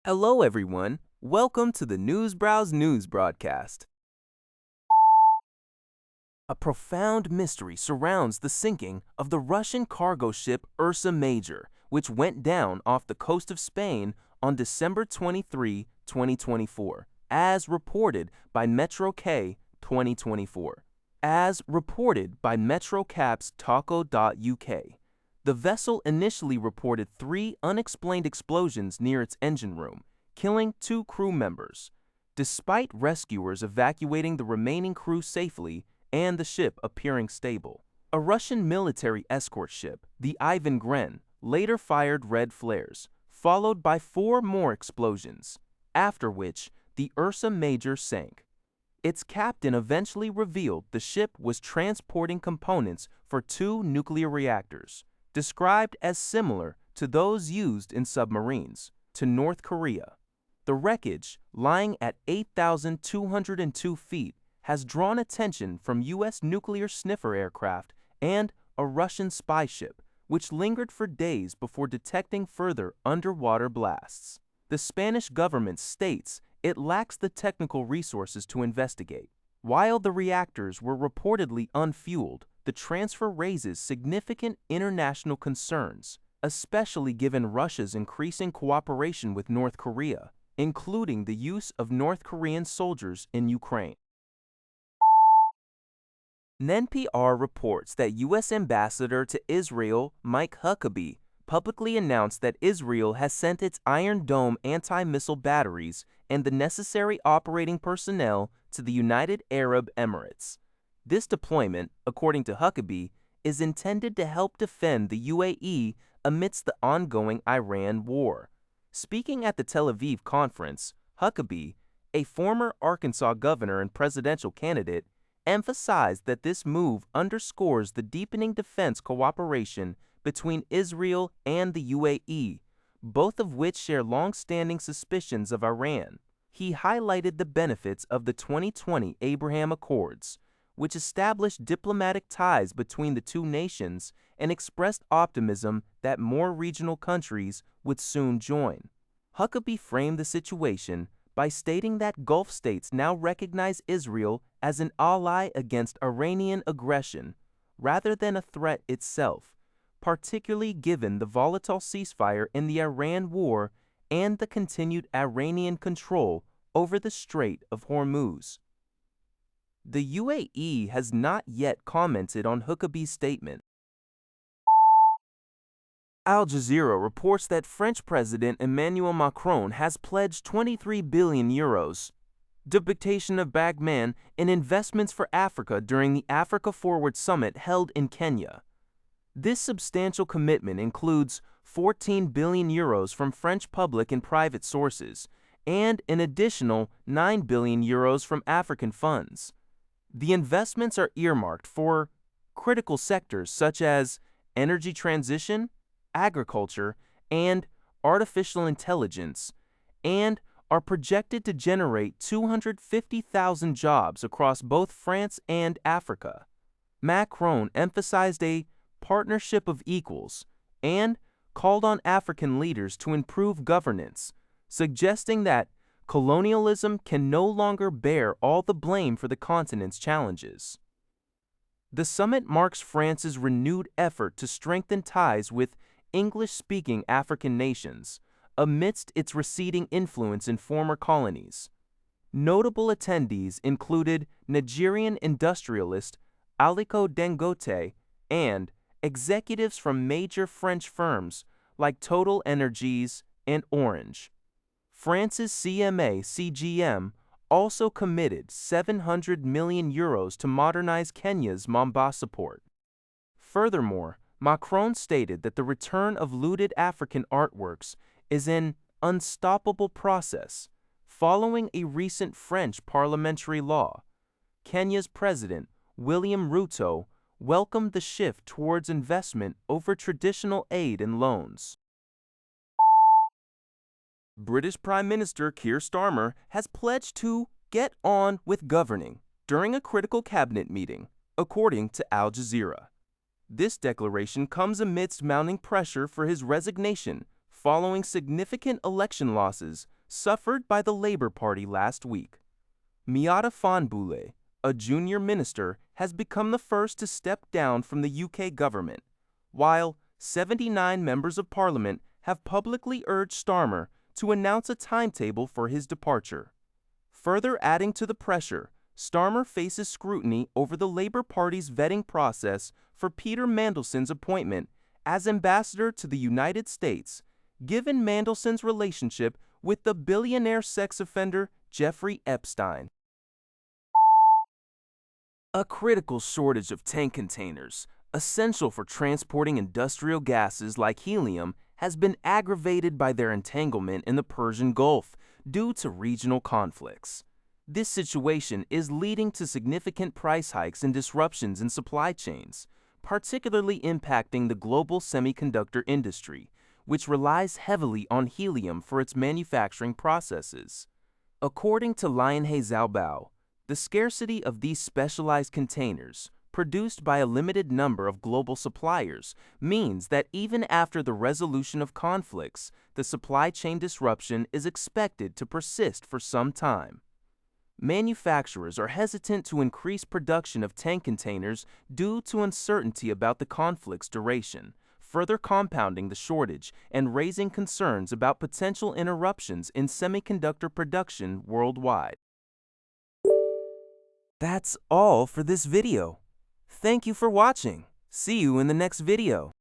Hello, everyone. Welcome to the Newsbrowse News broadcast. A profound mystery surrounds the sinking of the Russian cargo ship Ursa Major, which went down off the coast of Spain on December 23, 2024, as reported by Metro K 2024. As reported by metrocaps.taco.uk, the vessel initially reported 3 unexplained explosions near its engine room, killing 2 crew members. Despite rescuers evacuating the remaining crew safely and the ship appearing stable, a Russian military escort ship, the Ivan Gren, later fired red flares, followed by 4 more explosions, after which the Ursa Major sank. Its captain eventually revealed the ship was transporting components for 2 nuclear reactors, described as similar to those used in submarines, to North Korea. The wreckage, lying at 8,202 feet, has drawn attention from U.S. nuclear sniffer aircraft and a Russian spy ship, which lingered for days before detecting further underwater blasts. The Spanish government states it lacks the technical resources to investigate. While the reactors were reportedly unfueled, the transfer raises significant international concerns, especially given Russia's increasing cooperation with North Korea, including the use of North Korean soldiers in Ukraine. NPR reports that U.S. Ambassador to Israel Mike Huckabee publicly announced that Israel has sent its Iron Dome anti-missile batteries and the necessary operating personnel to the United Arab Emirates. This deployment, according to Huckabee, is intended to help defend the UAE amidst the ongoing Iran war. Speaking at the Tel Aviv conference, Huckabee, a former Arkansas governor and presidential candidate, emphasized that this move underscores the deepening defense cooperation between Israel and the UAE, both of which share long-standing suspicions of Iran. He highlighted the benefits of the 2020 Abraham Accords, which established diplomatic ties between the two nations and expressed optimism that more regional countries would soon join. Huckabee framed the situation by stating that Gulf states now recognize Israel as an ally against Iranian aggression rather than a threat itself, particularly given the volatile ceasefire in the Iran war and the continued Iranian control over the Strait of Hormuz. The UAE has not yet commented on Huckabee's statement. Al Jazeera reports that French President Emmanuel Macron has pledged 23 billion euros, depictation of Bagman, in investments for Africa during the Africa Forward Summit held in Kenya. This substantial commitment includes 14 billion euros from French public and private sources, and an additional 9 billion euros from African funds. The investments are earmarked for critical sectors such as energy transition, agriculture, and artificial intelligence, and are projected to generate 250,000 jobs across both France and Africa. Macron emphasized a partnership of equals and called on African leaders to improve governance, suggesting that colonialism can no longer bear all the blame for the continent's challenges. The summit marks France's renewed effort to strengthen ties with English-speaking African nations amidst its receding influence in former colonies. Notable attendees included Nigerian industrialist Aliko Dangote and executives from major French firms like Total Energies and Orange. France's CMA-CGM also committed 700 million euros to modernize Kenya's Mombasa port. Furthermore, Macron stated that the return of looted African artworks is an unstoppable process, following a recent French parliamentary law. Kenya's President, William Ruto, welcomed the shift towards investment over traditional aid and loans. British Prime Minister Keir Starmer has pledged to get on with governing during a critical cabinet meeting, according to Al Jazeera. This declaration comes amidst mounting pressure for his resignation following significant election losses suffered by the Labour Party last week. Miata Fahnbulleh, a junior minister, has become the first to step down from the UK government, while 79 members of parliament have publicly urged Starmer to announce a timetable for his departure. Further adding to the pressure, Starmer faces scrutiny over the Labour Party's vetting process for Peter Mandelson's appointment as ambassador to the United States, given Mandelson's relationship with the billionaire sex offender Jeffrey Epstein. A critical shortage of tank containers, essential for transporting industrial gases like helium, has been aggravated by their entanglement in the Persian Gulf due to regional conflicts. This situation is leading to significant price hikes and disruptions in supply chains, particularly impacting the global semiconductor industry, which relies heavily on helium for its manufacturing processes. According to Zalbao, the scarcity of these specialized containers, produced by a limited number of global suppliers, means that even after the resolution of conflicts, the supply chain disruption is expected to persist for some time. Manufacturers are hesitant to increase production of tank containers due to uncertainty about the conflict's duration, further compounding the shortage and raising concerns about potential interruptions in semiconductor production worldwide. That's all for this video. Thank you for watching. See you in the next video.